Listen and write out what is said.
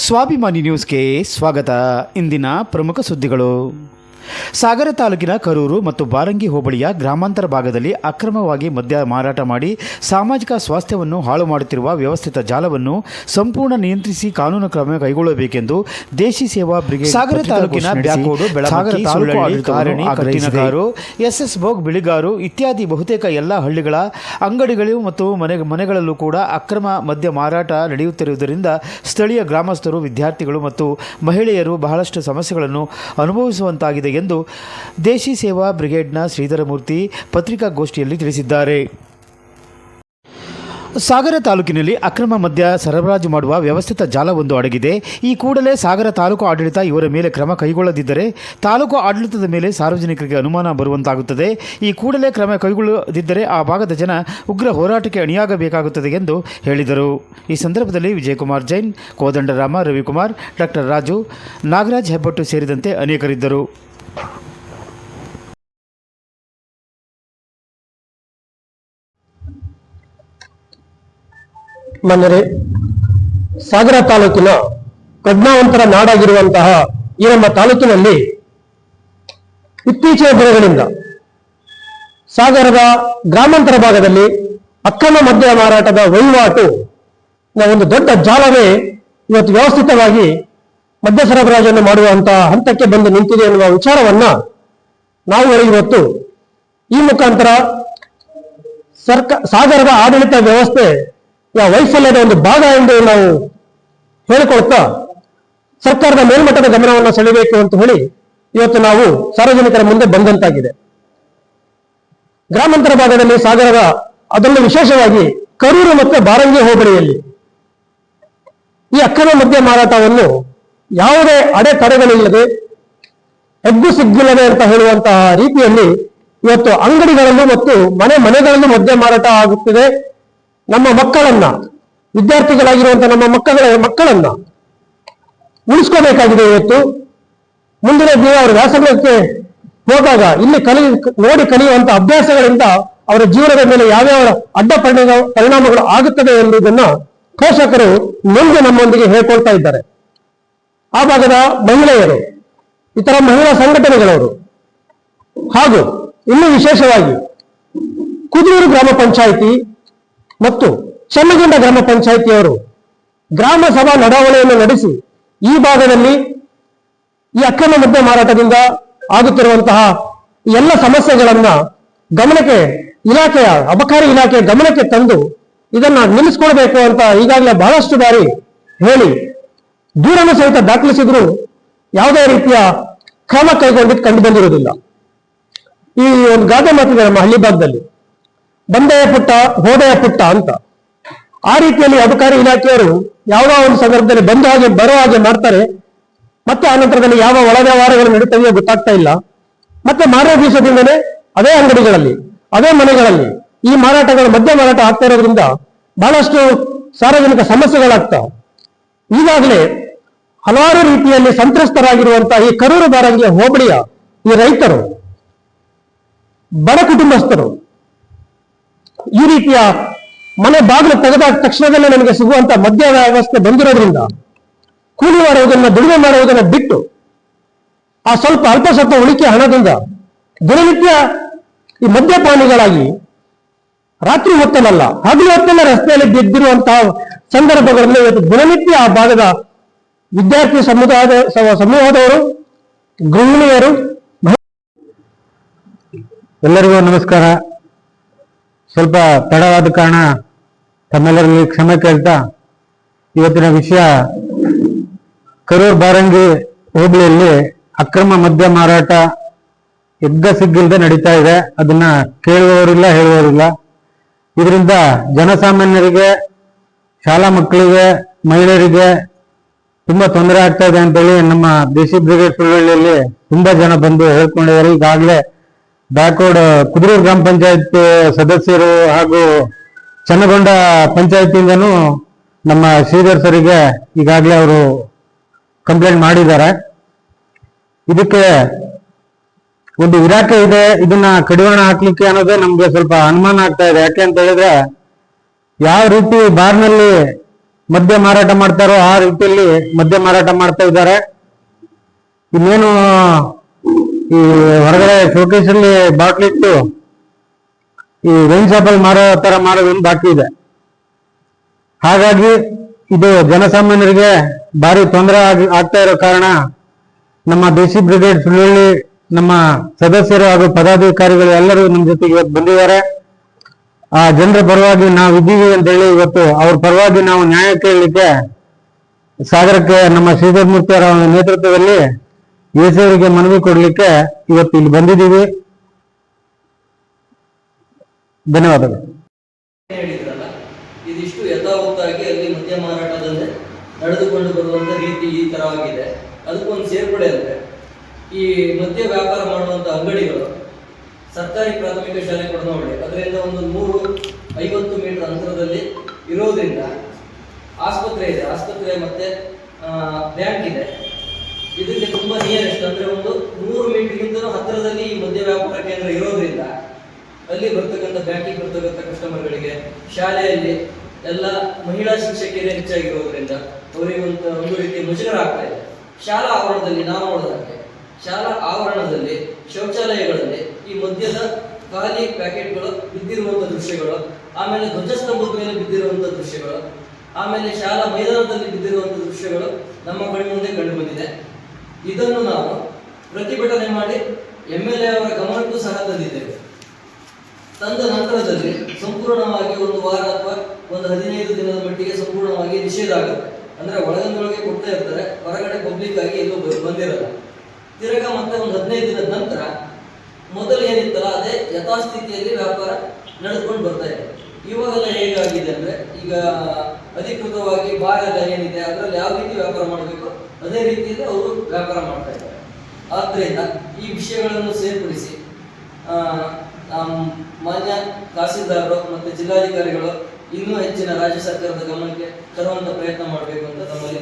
ಸ್ವಾಭಿಮಾನಿ ನ್ಯೂಸ್ಗೆ ಸ್ವಾಗತ. ಇಂದಿನ ಪ್ರಮುಖ ಸುದ್ದಿಗಳು. ಸಾಗರ ತಾಲೂಕಿನ ಕರೂರು ಮತ್ತು ಬಾರಂಗಿ ಹೋಬಳಿಯ ಗ್ರಾಮಾಂತರ ಭಾಗದಲ್ಲಿ ಅಕ್ರಮವಾಗಿ ಮದ್ಯ ಮಾರಾಟ ಮಾಡಿ ಸಾಮಾಜಿಕ ಸ್ವಾಸ್ಥ್ಯವನ್ನು ಹಾಳು ಮಾಡುತ್ತಿರುವ ವ್ಯವಸ್ಥಿತ ಜಾಲವನ್ನು ಸಂಪೂರ್ಣ ನಿಯಂತ್ರಿಸಿ ಕಾನೂನು ಕ್ರಮ ಕೈಗೊಳ್ಳಬೇಕೆಂದು ದೇಶಿ ಸೇವಾ ಬ್ರಿಗೇಡ್ ಸಾಗರ ತಾಲೂಕಿನ ಬ್ಯಾಕೋಡು, ಬೆಳಗಾವಿ, ಸುಳ್ಳಳ್ಳಿ, ಕಾರಣಿ, ಕಟ್ಟಿನಗಾರು, ಎಸ್ಎಸ್ ಭೋಗ್, ಬಿಳಿಗಾರು ಇತ್ಯಾದಿ ಬಹುತೇಕ ಎಲ್ಲ ಹಳ್ಳಿಗಳ ಅಂಗಡಿಗಳು ಮತ್ತು ಮನೆಗಳಲ್ಲೂ ಕೂಡ ಅಕ್ರಮ ಮದ್ಯ ಮಾರಾಟ ನಡೆಯುತ್ತಿರುವುದರಿಂದ ಸ್ಥಳೀಯ ಗ್ರಾಮಸ್ಥರು, ವಿದ್ಯಾರ್ಥಿಗಳು ಮತ್ತು ಮಹಿಳೆಯರು ಬಹಳಷ್ಟು ಸಮಸ್ಯೆಗಳನ್ನು ಅನುಭವಿಸುವಂತಾಗಿದೆ ಎಂದು ದೇಶಿ ಸೇವಾ ಬ್ರಿಗೇಡ್ನ ಶ್ರೀಧರಮೂರ್ತಿ ಪತ್ರಿಕಾಗೋಷ್ಠಿಯಲ್ಲಿ ತಿಳಿಸಿದ್ದಾರೆ. ಸಾಗರ ತಾಲೂಕಿನಲ್ಲಿ ಅಕ್ರಮ ಮದ್ಯ ಸರಬರಾಜು ಮಾಡುವ ವ್ಯವಸ್ಥಿತ ಜಾಲವೊಂದು ಅಡಗಿದೆ. ಈ ಕೂಡಲೇ ಸಾಗರ ತಾಲೂಕು ಆಡಳಿತ ಇವರ ಮೇಲೆ ಕ್ರಮ ಕೈಗೊಳ್ಳದಿದ್ದರೆ ತಾಲೂಕು ಆಡಳಿತದ ಮೇಲೆ ಸಾರ್ವಜನಿಕರಿಗೆ ಅನುಮಾನ ಬರುವಂತಾಗುತ್ತದೆ. ಈ ಕೂಡಲೇ ಕ್ರಮ ಕೈಗೊಳ್ಳದಿದ್ದರೆ ಆ ಭಾಗದ ಜನ ಉಗ್ರ ಹೋರಾಟಕ್ಕೆ ಅಣಿಯಾಗಬೇಕಾಗುತ್ತದೆ ಎಂದು ಹೇಳಿದರು. ಈ ಸಂದರ್ಭದಲ್ಲಿ ವಿಜಯಕುಮಾರ್ ಜೈನ್, ಕೋದಂಡರಾಮ, ರವಿಕುಮಾರ್, ಡಾಕ್ಟರ್ ರಾಜು, ನಾಗರಾಜ್ ಹೆಬ್ಬಟ್ಟು ಸೇರಿದಂತೆ ಅನೇಕರಿದ್ದರು. ಮನ್ನರೆ, ಸಾಗರ ತಾಲೂಕಿನ ಪ್ರಜ್ಞಾವಂತರ ನಾಡಾಗಿರುವಂತಹ ಈ ನಮ್ಮ ತಾಲೂಕಿನಲ್ಲಿ ಇತ್ತೀಚಿನ ದಿನಗಳಿಂದ ಸಾಗರದ ಗ್ರಾಮಾಂತರ ಭಾಗದಲ್ಲಿ ಅಕ್ರಮ ಮದ್ಯ ಮಾರಾಟದ ವಹಿವಾಟು ಒಂದು ದೊಡ್ಡ ಜಾಲವೇ ಇವತ್ತು ವ್ಯವಸ್ಥಿತವಾಗಿ ಮದ್ಯ ಸರಬರಾಜನ್ನು ಮಾಡುವಂತಹ ಹಂತಕ್ಕೆ ಬಂದು ನಿಂತಿದೆ ಎನ್ನುವ ವಿಚಾರವನ್ನ ನಾವು ಇವತ್ತು ಈ ಮುಖಾಂತರ ಸಾಗರದ ಆಡಳಿತ ವ್ಯವಸ್ಥೆ ವೈಫಲ್ಯದ ಒಂದು ಭಾಗ ಎಂದು ನಾವು ಹೇಳಿಕೊಳ್ತಾ ಸರ್ಕಾರದ ಮೇಲ್ಮಟ್ಟದ ಗಮನವನ್ನು ಸೆಳೆಯಬೇಕು ಅಂತ ಹೇಳಿ ಇವತ್ತು ನಾವು ಸಾರ್ವಜನಿಕರ ಮುಂದೆ ಬಂದಂತಾಗಿದೆ. ಗ್ರಾಮಾಂತರ ಭಾಗದಲ್ಲಿ ಸಾಗರದ ಅದರಲ್ಲೂ ವಿಶೇಷವಾಗಿ ಕರೂರು ಮತ್ತು ಬಾರಂಗಿ ಹೋಬಳಿಯಲ್ಲಿ ಈ ಅಕ್ರಮ ಮದ್ಯ ಮಾರಾಟವನ್ನು ಯಾವುದೇ ಅಡೆತಡೆಗಳಿಲ್ಲದೆ ಎದ್ದು ಸಿಗ್ಗಿಲ್ಲದೆ ಅಂತ ಹೇಳುವಂತಹ ರೀತಿಯಲ್ಲಿ ಇವತ್ತು ಅಂಗಡಿಗಳಲ್ಲೂ ಮತ್ತು ಮನೆಗಳಲ್ಲೂ ಮದ್ಯ ಮಾರಾಟ ಆಗುತ್ತಿದೆ. ನಮ್ಮ ಮಕ್ಕಳನ್ನ, ವಿದ್ಯಾರ್ಥಿಗಳಾಗಿರುವಂತಹ ನಮ್ಮ ಮಕ್ಕಳನ್ನ ಉಳಿಸ್ಕೋಬೇಕಾಗಿದೆ. ಇವತ್ತು ಮುಂದಿನ ದಿನ ಅವರ ವ್ಯಾಸಂಗಕ್ಕೆ ಹೋದಾಗ ಇಲ್ಲಿ ನೋಡಿ ಕಲಿಯುವಂತಹ ಅಭ್ಯಾಸಗಳಿಂದ ಅವರ ಜೀವನದ ಮೇಲೆ ಯಾವ್ಯಾವ ಅಡ್ಡ ಪರಿಣಾಮಗಳು ಆಗುತ್ತದೆ ಎಂಬುದನ್ನ ಪೋಷಕರು ಮುಂದೆ ನಮ್ಮೊಂದಿಗೆ ಹೇಳ್ಕೊಳ್ತಾ ಇದ್ದಾರೆ. ಆ ಭಾಗದ ಮಹಿಳೆಯರು, ಇತರ ಮಹಿಳಾ ಸಂಘಟನೆಗಳವರು ಹಾಗೂ ಇನ್ನೂ ವಿಶೇಷವಾಗಿ ಕುದೂರು ಗ್ರಾಮ ಪಂಚಾಯಿತಿ ಮತ್ತು ಚನ್ನಗೊಂಡ ಗ್ರಾಮ ಪಂಚಾಯಿತಿಯವರು ಗ್ರಾಮ ಸಭಾ ನಡಾವಣೆಯನ್ನು ನಡೆಸಿ ಈ ಭಾಗದಲ್ಲಿ ಈ ಅಕ್ರಮ ಮದ್ಯ ಮಾರಾಟದಿಂದ ಆಗುತ್ತಿರುವಂತಹ ಎಲ್ಲ ಸಮಸ್ಯೆಗಳನ್ನ ಗಮನಕ್ಕೆ ಅಬಕಾರಿ ಇಲಾಖೆಯ ಗಮನಕ್ಕೆ ತಂದು ಇದನ್ನ ನಿಲ್ಲಿಸ್ಕೊಳ್ಬೇಕು ಅಂತ ಈಗಾಗಲೇ ಬಹಳಷ್ಟು ಬಾರಿ ಹೇಳಿ ದೂರನ್ನು ಸಹಿತ ದಾಖಲಿಸಿದ್ರು ಯಾವುದೇ ರೀತಿಯ ಕ್ರಮ ಕೈಗೊಂಡಿದ್ದು ಕಂಡು ಬಂದಿರುವುದಿಲ್ಲ. ಈ ಒಂದು ಗಾದೆ ಮಾತಿದೆ ನಮ್ಮ ಹಳ್ಳಿ ಭಾಗದಲ್ಲಿ, ಬಂದೆಯ ಪುಟ್ಟ ಹೋದೆಯ ಪುಟ್ಟ ಅಂತ. ಆ ರೀತಿಯಲ್ಲಿ ಅಬಕಾರಿ ಇಲಾಖೆಯವರು ಯಾವ ಒಂದು ಸಂದರ್ಭದಲ್ಲಿ ಬರೋ ಹಾಗೆ ಮಾಡ್ತಾರೆ, ಮತ್ತೆ ಆ ನಂತರದಲ್ಲಿ ಯಾವ ಒಳ ವ್ಯವಹಾರಗಳು ನಡೀತವೆಯೋ ಗೊತ್ತಾಗ್ತಾ ಇಲ್ಲ. ಮತ್ತೆ ಮಾರನೇ ದಿವಸದಿಂದಲೇ ಅದೇ ಅಂಗಡಿಗಳಲ್ಲಿ, ಅದೇ ಮನೆಗಳಲ್ಲಿ ಈ ಮದ್ಯ ಮಾರಾಟ ಆಗ್ತಾ ಇರೋದ್ರಿಂದ ಬಹಳಷ್ಟು ಸಾರ್ವಜನಿಕ ಸಮಸ್ಯೆಗಳಾಗ್ತಾವ. ಈಗಾಗಲೇ ಹಲವಾರು ರೀತಿಯಲ್ಲಿ ಸಂತ್ರಸ್ತರಾಗಿರುವಂತಹ ಈ ಕರೂರು ಬಾರಂಗಿ ಹೋಬಳಿಯ ಈ ರೈತರು, ಬಡ ಕುಟುಂಬಸ್ಥರು ಈ ರೀತಿಯ ಮನೆ ಬಾಗಿಲು ತೆಗೆದ ತಕ್ಷಣದಲ್ಲೇ ನಮಗೆ ಸಿಗುವಂತ ಮದ್ಯ ವ್ಯವಸ್ಥೆ ಬಂದಿರೋದ್ರಿಂದ ಕೂಲಿ ಮಾಡುವುದನ್ನ, ದುಡಿಮೆ ಮಾಡುವುದನ್ನು ಬಿಟ್ಟು ಆ ಅಲ್ಪ ಸ್ವಲ್ಪ ಉಳಿಕೆ ಹಣದಿಂದ ದಿನನಿತ್ಯ ಈ ಮದ್ಯಪಾನಿಗಳಾಗಿ ರಾತ್ರಿ ಹೊತ್ತಲ್ಲ ಹಗಲು ಹೊತ್ತಲ್ಲ ರಸ್ತೆಯಲ್ಲಿ ಬಿದ್ದಿರುವಂತಹ ಸಂದರ್ಭಗಳನ್ನು ಇವತ್ತು ದಿನನಿತ್ಯ ಆ ಭಾಗದ ವಿದ್ಯಾರ್ಥಿ ಸಮೂಹದವರು, ಗೃಹಿಣಿಯರು, ಎಲ್ಲರಿಗೂ ನಮಸ್ಕಾರ. ಸ್ವಲ್ಪ ತಡವಾದ ಕಾರಣ ತಮ್ಮೆಲ್ಲರಲ್ಲಿ ಕ್ಷಮೆ ಕೇಳ್ತಾ ಇವತ್ತಿನ ವಿಷಯ ಕರೂರು ಬಾರಂಗಿ ಹೋಬಳಿಯಲ್ಲಿ ಅಕ್ರಮ ಮದ್ಯ ಮಾರಾಟ ಎದ್ದ ಸಿಗ್ಗಿಲ್ದೆ ನಡೀತಾ ಇದೆ. ಅದನ್ನ ಕೇಳುವವರಿಲ್ಲ, ಹೇಳುವವರಿಲ್ಲ. ಇದರಿಂದ ಜನಸಾಮಾನ್ಯರಿಗೆ, ಶಾಲಾ ಮಕ್ಕಳಿಗೆ, ಮಹಿಳೆಯರಿಗೆ ತುಂಬಾ ತೊಂದರೆ ಆಗ್ತಾ ಇದೆ ಅಂತೇಳಿ ನಮ್ಮ ದೇಶಿ ಬ್ರಿಗೇಡ್ ಸುಳ್ಳಳ್ಳಿಯಲ್ಲಿ ತುಂಬಾ ಜನ ಬಂದು ಹೇಳ್ಕೊಂಡಿದ್ದಾರೆ. ಈಗಾಗಲೇ ಬ್ಯಾಕೋಡ್ ಕುದೂರು ಗ್ರಾಮ ಪಂಚಾಯತ್ ಸದಸ್ಯರು ಹಾಗೂ ಚನ್ನಗೊಂಡ ಪಂಚಾಯತಿಯಿಂದನೂ ನಮ್ಮ ಶ್ರೀಧರ್ ಸರಿಗೆ ಈಗಾಗಲೇ ಅವರು ಕಂಪ್ಲೇಂಟ್ ಮಾಡಿದ್ದಾರೆ. ಇದಕ್ಕೆ ಒಂದು ಇಲಾಖೆ ಇದೆ, ಇದನ್ನ ಕಡಿವಾಣ ಹಾಕ್ಲಿಕ್ಕೆ ಅನ್ನೋದೇ ನಮ್ಗೆ ಸ್ವಲ್ಪ ಅನುಮಾನ ಆಗ್ತಾ ಇದೆ. ಯಾಕೆ ಅಂತ ಹೇಳಿದ್ರೆ ಯಾವ ರೀತಿ ಬಾರ್ನಲ್ಲಿ ಮದ್ಯ ಮಾರಾಟ ಮಾಡ್ತಾರೋ ಆ ರೀತಿಯಲ್ಲಿ ಮದ್ಯ ಮಾರಾಟ ಮಾಡ್ತಾ ಇದ್ದಾರೆ. ಇನ್ನೇನು ಈ ಹೊರಗಡೆ ಶೋಕೇಶಲ್ಲಿ ಬಾಟ್ಲಿಟ್ಟು ಈ ವೈನ್ ಶಾಪಲ್ಲಿ ಮಾರೋ ತರ ಮಾಡೋದೊಂದು ಬಾಕಿ ಇದೆ. ಹಾಗಾಗಿ ಇದು ಜನಸಾಮಾನ್ಯರಿಗೆ ಭಾರಿ ತೊಂದರೆ ಆಗ್ತಾ ಇರೋ ಕಾರಣ ನಮ್ಮ ದೇಸಿ ಬ್ರಿಗೇಡ್ ಸುಳ್ಳಿ ನಮ್ಮ ಸದಸ್ಯರು ಹಾಗೂ ಪದಾಧಿಕಾರಿಗಳು ಎಲ್ಲರೂ ನಮ್ಮ ಜೊತೆಗೆ ಇವತ್ತು ಬಂದಿದ್ದಾರೆ. ಆ ಜನರ ಪರವಾಗಿ ನಾವು ಇದ್ದೀವಿ ಅಂತ ಹೇಳಿ ಇವತ್ತು ಅವ್ರ ಪರವಾಗಿ ನಾವು ನ್ಯಾಯ ಕೇಳಲಿಕ್ಕೆ ಸಾಗರಕ್ಕೆ ನಮ್ಮ ಶ್ರೀಧರ್ ಮೂರ್ತಿ ಅವರ ನೇತೃತ್ವದಲ್ಲಿ ಎಸಿ ಅವರಿಗೆ ಮನವಿ ಕೊಡ್ಲಿಕ್ಕೆ ಇವತ್ತು ಇಲ್ಲಿ ಬಂದಿದ್ದೀವಿ. ಧನ್ಯವಾದಗಳು. ಹೇಳಿದ್ರಲ್ಲ, ಇದಿಷ್ಟು ಯಥಾವತ್ತಾಗಿ ಅಲ್ಲಿ ಮದ್ಯ ಮಾರಾಟದಲ್ಲೇ ನಡೆದುಕೊಂಡು ಬರುವಂತ ರೀತಿ ಈ ತರವಾಗಿದೆ. ಅದಕ್ಕೊಂದು ಸೇರ್ಪಡೆ ಅಂದ್ರೆ ಈ ಮದ್ಯ ವ್ಯಾಪಾರ ಮಾಡುವಂತ ಅಂಗಡಿಗಳು ಸರ್ಕಾರಿ ಪ್ರಾಥಮಿಕ ಶಾಲೆ ಕೊಡನೋಳಿ ಅದರಿಂದ ಒಂದು 150 ಮೀಟರ್ ಅಂತರದಲ್ಲಿ ಇರೋದ್ರಿಂದ ಆಸ್ಪತ್ರೆ ಇದೆ, ಆಸ್ಪತ್ರೆ ಮತ್ತೆ ಬ್ಯಾಂಕ್ ಇದೆ. ಇದಕ್ಕೆ ತುಂಬಾ ನಿಯರೆಸ್ಟ್ ಅಂದ್ರೆ ಒಂದು 100 ಮೀಟರ್ಗಿಂತಲೂ ಹತ್ತಿರದಲ್ಲಿ ಈ ಮದ್ಯ ವ್ಯಾಪಾರ ಕೇಂದ್ರ ಇರೋದ್ರಿಂದ ಅಲ್ಲಿ ಬರ್ತಕ್ಕಂಥ ಬ್ಯಾಂಕಿಗೆ ಬರ್ತಕ್ಕಂಥ ಕಸ್ಟಮರ್ಗಳಿಗೆ, ಶಾಲೆಯಲ್ಲಿ ಎಲ್ಲ ಮಹಿಳಾ ಶಿಕ್ಷಕಿಯರೇ ಹೆಚ್ಚಾಗಿರೋದ್ರಿಂದ ಅವರಿಗೆ ಒಂದು ರೀತಿ ಮುಜುಗರ ಆಗ್ತಾ ಇದೆ. ಶಾಲಾ ಆವರಣದಲ್ಲಿ ನಾವು ನೋಡಿದಂತೆ ಶಾಲಾ ಆವರಣದಲ್ಲಿ ಶೌಚಾಲಯಗಳಲ್ಲಿ ಈ ಮದ್ಯದ ಖಾಲಿ ಪ್ಯಾಕೆಟ್ಗಳು ಬಿದ್ದಿರುವಂತ ದೃಶ್ಯಗಳು, ಆಮೇಲೆ ಧ್ವಜಸ್ತಂಭದ ಮೇಲೆ ಬಿದ್ದಿರುವಂತ ದೃಶ್ಯಗಳು, ಆಮೇಲೆ ಶಾಲಾ ಮೈದಾನದಲ್ಲಿ ಬಿದ್ದಿರುವಂತ ದೃಶ್ಯಗಳು ನಮ್ಮ ಕಣ್ಮುಂದೆ ಕಂಡು ಬಂದಿದೆ. ಇದನ್ನು ನಾವು ಪ್ರತಿಭಟನೆ ಮಾಡಿ MLA ಅವರ ಗಮನಕ್ಕೂ ಸಹ ತಂದಿದ್ದೇವೆ. ತಂದ ನಂತರದಲ್ಲಿ ಸಂಪೂರ್ಣವಾಗಿ ಒಂದು ವಾರ ಅಥವಾ ಒಂದು 15 ದಿನದ ಮಟ್ಟಿಗೆ ಸಂಪೂರ್ಣವಾಗಿ ನಿಷೇಧ ಆಗುತ್ತೆ. ಅಂದ್ರೆ ಒಳಗಂದೊಳಗೆ ಕೊಡ್ತಾ ಇರ್ತಾರೆ, ಹೊರಗಡೆ ಪಬ್ಲಿಕ್ ಆಗಿ ಎಲ್ಲೂ ಬಂದಿರಲ್ಲ. ತಿರ್ಗಾ ಮತ್ತೆ ಒಂದು 15 ದಿನದ ನಂತರ ಮೊದಲು ಏನಿತ್ತಲ್ಲ ಅದೇ ಯಥಾಸ್ಥಿತಿಯಲ್ಲಿ ವ್ಯಾಪಾರ ನಡೆದುಕೊಂಡು ಬರ್ತಾ ಇದೆ. ಇವಾಗೆಲ್ಲ ಹೇಗಾಗಿದೆ ಅಂದ್ರೆ ಈಗ ಅಧಿಕೃತವಾಗಿ ಬಾರ್ ಎಲ್ಲ ಏನಿದೆ ಅದರಲ್ಲಿ ಯಾವ ರೀತಿ ವ್ಯಾಪಾರ ಮಾಡಬೇಕು ಅದೇ ರೀತಿಯಲ್ಲಿ ಅವರು ವ್ಯಾಪಾರ ಮಾಡ್ತಾ ಇದ್ದಾರೆ. ಆದ್ರಿಂದ ಈ ವಿಷಯಗಳನ್ನು ಸೇರ್ಪಡಿಸಿ ಮಾನ್ಯ ತಹಸೀಲ್ದಾರರು ಮತ್ತೆ ಜಿಲ್ಲಾಧಿಕಾರಿಗಳು ಇನ್ನೂ ಹೆಚ್ಚಿನ ರಾಜ್ಯ ಸರ್ಕಾರದ ಗಮನಕ್ಕೆ ತರುವಂತ ಪ್ರಯತ್ನ ಮಾಡಬೇಕು ಅಂತ ತಮ್ಮಲ್ಲಿ